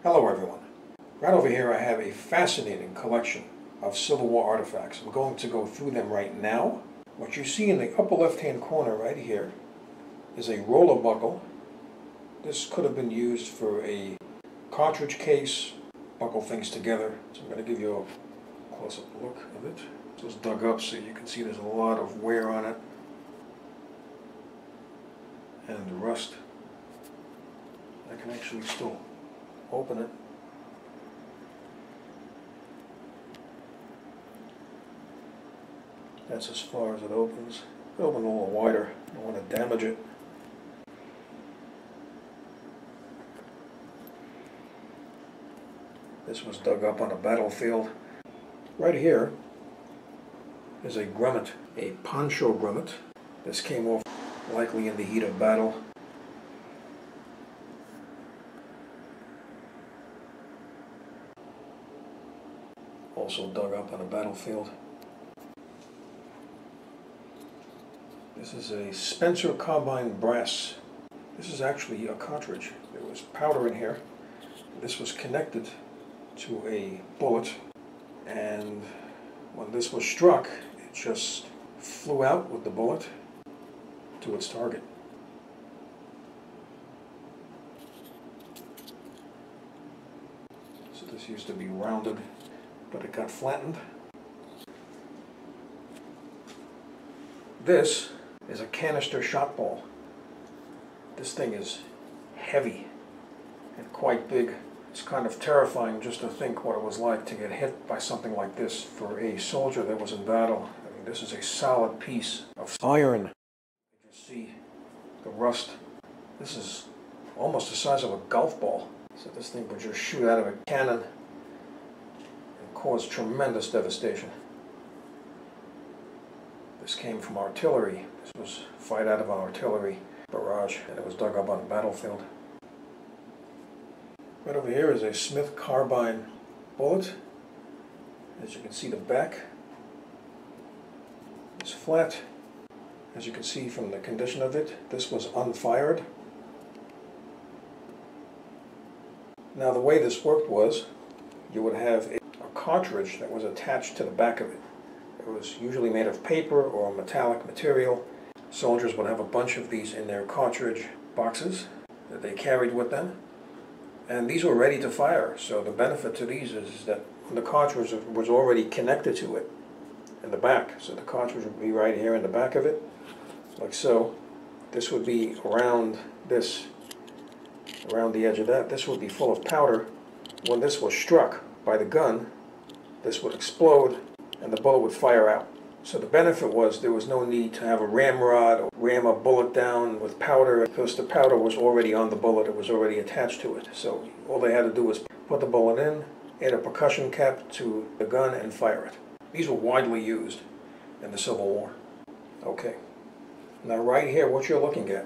Hello everyone. Right over here I have a fascinating collection of Civil War artifacts. I'm going to go through them right now. What you see in the upper left hand corner right here is a roller buckle. This could have been used for a cartridge case, buckle things together. So I'm going to give you a close-up look of it. So it's dug up so you can see there's a lot of wear on it and the rust. I can actually still open it. That's as far as it opens. Open a little wider. I don't want to damage it. This was dug up on a battlefield. Right here is a grommet, a poncho grommet. This came off likely in the heat of battle. Also dug up on a battlefield. This is a Spencer Carbine brass. This is actually a cartridge. There was powder in here. This was connected to a bullet, and when this was struck, it just flew out with the bullet to its target. So this used to be rounded, but it got flattened. This is a canister shot ball. This thing is heavy and quite big. It's kind of terrifying just to think what it was like to get hit by something like this for a soldier that was in battle. I mean, this is a solid piece of iron. You can see the rust. This is almost the size of a golf ball. So this thing would just shoot out of a cannon and cause tremendous devastation. This came from artillery. This was fired out of an artillery barrage, and it was dug up on a battlefield. Right over here is a Smith Carbine bullet. As you can see, the back is flat. As you can see from the condition of it, this was unfired. Now the way this worked was, you would have a cartridge that was attached to the back of it. It was usually made of paper or metallic material. Soldiers would have a bunch of these in their cartridge boxes that they carried with them. And these were ready to fire. So the benefit to these is that the cartridge was already connected to it in the back. So the cartridge would be right here in the back of it, like so. This would be around this, around the edge of that. This would be full of powder. When this was struck by the gun, this would explode and the bullet would fire out. So the benefit was there was no need to have a ramrod or ram a bullet down with powder, because the powder was already on the bullet, it was already attached to it. So all they had to do was put the bullet in, add a percussion cap to the gun and fire it. These were widely used in the Civil War. Okay. Now right here, what you're looking at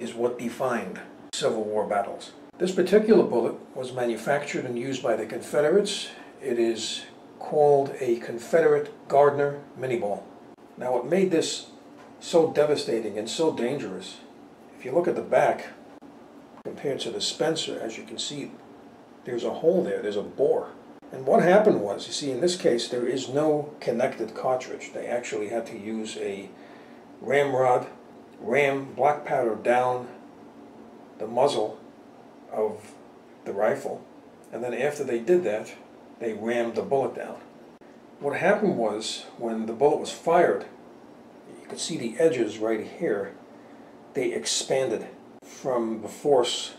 is what defined Civil War battles. This particular bullet was manufactured and used by the Confederates. It is called a Confederate Gardner mini ball. Now what made this so devastating and so dangerous, if you look at the back compared to the Spencer, as you can see, there's a hole there, there's a bore. And what happened was, you see, in this case there is no connected cartridge. They actually had to use a ramrod, ram black powder down the muzzle of the rifle, and then after they did that, they rammed the bullet down. What happened was, when the bullet was fired, you could see the edges right here, they expanded from the force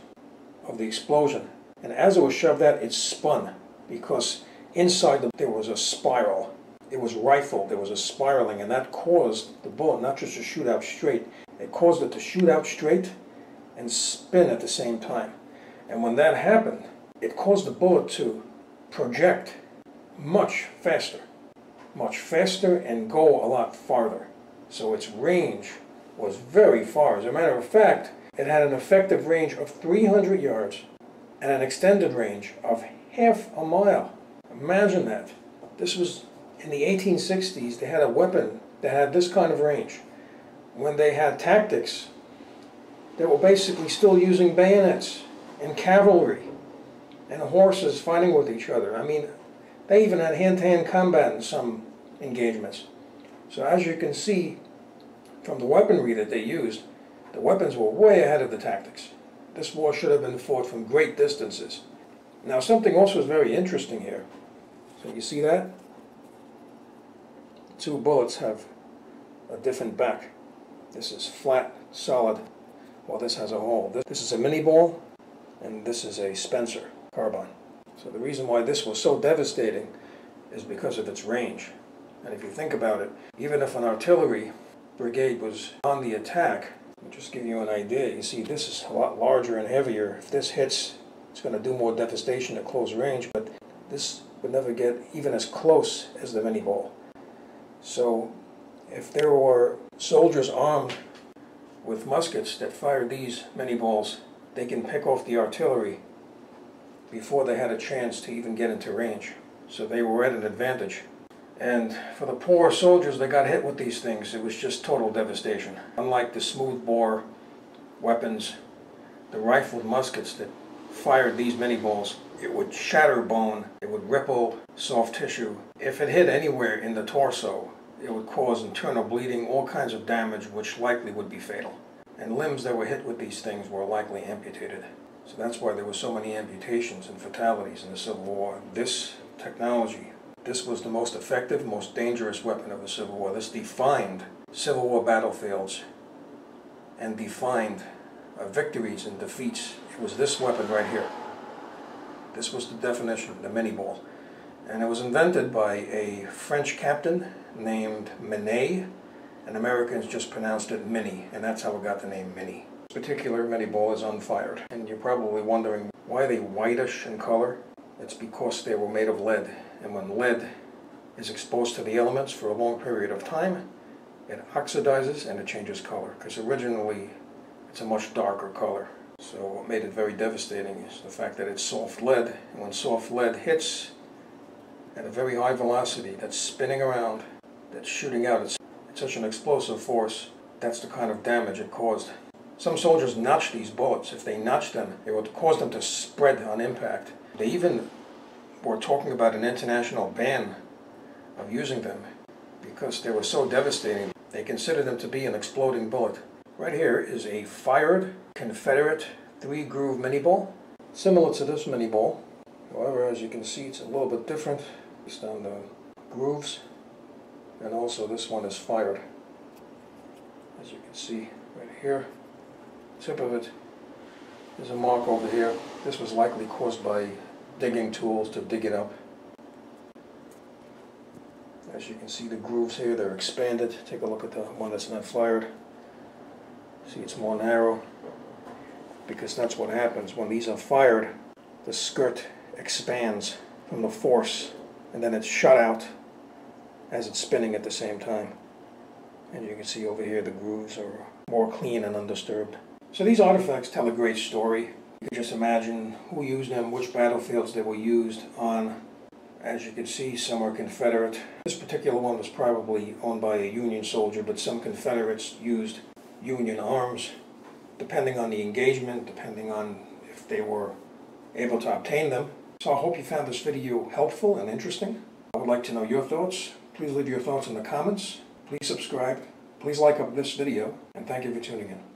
of the explosion. And as it was shoved out, it spun, because inside there was a spiral. It was rifled, there was a spiraling, and that caused the bullet not just to shoot out straight, it caused it to shoot out straight and spin at the same time. And when that happened, it caused the bullet to project much faster and go a lot farther. So its range was very far. As a matter of fact, it had an effective range of 300 yards and an extended range of half a mile. Imagine that. This was in the 1860s. They had a weapon that had this kind of range. When they had tactics, they were basically still using bayonets and cavalry. and horses fighting with each other. I mean, they even had hand-to-hand combat in some engagements. So as you can see from the weaponry that they used, the weapons were way ahead of the tactics. This war should have been fought from great distances. Now something else was very interesting here. So you see that? The two bullets have a different back. This is flat, solid, while this has a hole. This is a Minie ball, and this is a Spencer carbine. So the reason why this was so devastating is because of its range. And if you think about it, even if an artillery brigade was on the attack, I'll just give you an idea. You see, this is a lot larger and heavier. If this hits, it's going to do more devastation at close range, but this would never get even as close as the Minie ball. So if there were soldiers armed with muskets that fired these Minie balls, they can pick off the artillery before they had a chance to even get into range. So they were at an advantage. And for the poor soldiers that got hit with these things, it was just total devastation. Unlike the smooth-bore weapons, the rifled muskets that fired these Minie balls, it would shatter bone, it would ripple soft tissue. If it hit anywhere in the torso, it would cause internal bleeding, all kinds of damage, which likely would be fatal. And limbs that were hit with these things were likely amputated. So that's why there were so many amputations and fatalities in the Civil War. This technology, this was the most effective, most dangerous weapon of the Civil War. This defined Civil War battlefields and defined victories and defeats. It was this weapon right here. This was the definition, the Minie ball. And it was invented by a French captain named Minie, and Americans just pronounced it Minie, and that's how it got the name Minie. This particular Minie ball is unfired, and you're probably wondering why are they whitish in color? It's because they were made of lead, and when lead is exposed to the elements for a long period of time, it oxidizes and it changes color, because originally it's a much darker color. So what made it very devastating is the fact that it's soft lead, and when soft lead hits at a very high velocity, that's spinning around, that's shooting out at such an explosive force, that's the kind of damage it caused. Some soldiers notched these bullets. If they notched them, it would cause them to spread on impact. They even were talking about an international ban of using them because they were so devastating. They considered them to be an exploding bullet. Right here is a fired Confederate 3-groove Minie ball, similar to this Minie ball. However, as you can see, it's a little bit different based on the grooves, and also this one is fired. As you can see right here, tip of it, there's a mark over here. This was likely caused by digging tools to dig it up. As you can see, the grooves here, they're expanded. Take a look at the one that's not fired. See, it's more narrow, because that's what happens when these are fired. The skirt expands from the force, and then it's shot out as it's spinning at the same time. And you can see over here the grooves are more clean and undisturbed. So these artifacts tell a great story. You can just imagine who used them, which battlefields they were used on. As you can see, some are Confederate. This particular one was probably owned by a Union soldier, but some Confederates used Union arms, depending on the engagement, depending on if they were able to obtain them. So I hope you found this video helpful and interesting. I would like to know your thoughts. Please leave your thoughts in the comments. Please subscribe. Please like up this video, and thank you for tuning in.